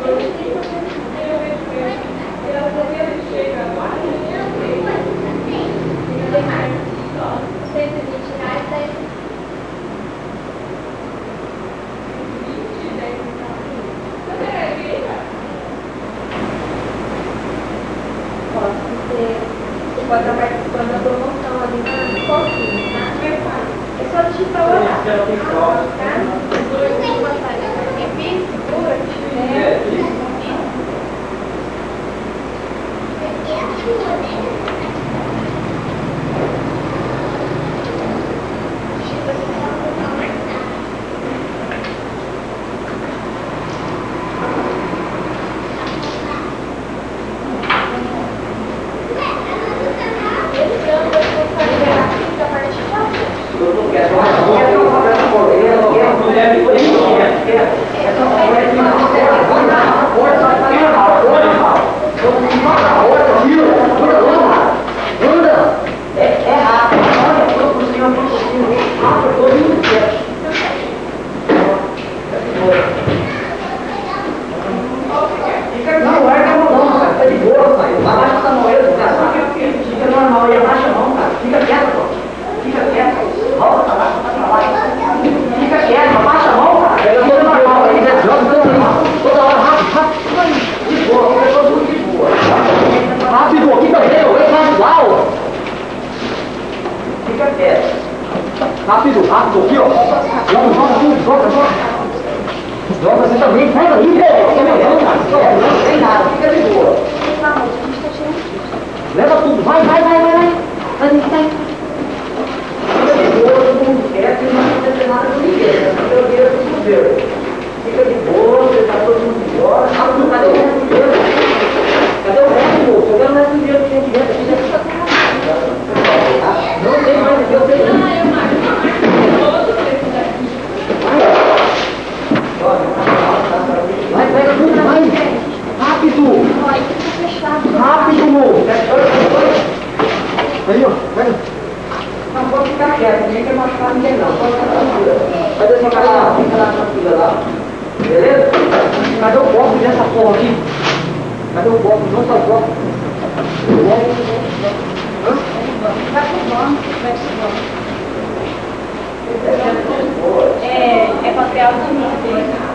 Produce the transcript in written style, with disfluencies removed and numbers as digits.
Pode estar participando da promoção ali na cozinha, tá? É só digitar o horário. Rápido, rápido, aqui, ó. Joga, você também, pega aí, não tem nada, fica de boa. Leva tudo, vai. Fica de boa, todo mundo quieto, não vai acontecer nada com ninguém. Fica de boa, você tá todo mundo embora. Rápido, cadê o resto do dinheiro? Cadê o resto, moço? Cadê o resto do dinheiro que tem aqui dentro? Não tem mais aqui, eu tenho. Vai, pega tudo, vai! Rápido! Rápido, moço! Aí, ó, pega! Não pode ficar quieto, ninguém quer machucar ninguém não, pode ficar tranquila. Vai deixar fica lá tranquila lá. Beleza? Cadê o copo dessa porra aqui? Cadê o copo? Não só o copo. O copo. Vai pro banco. É pra criar os amigos dele.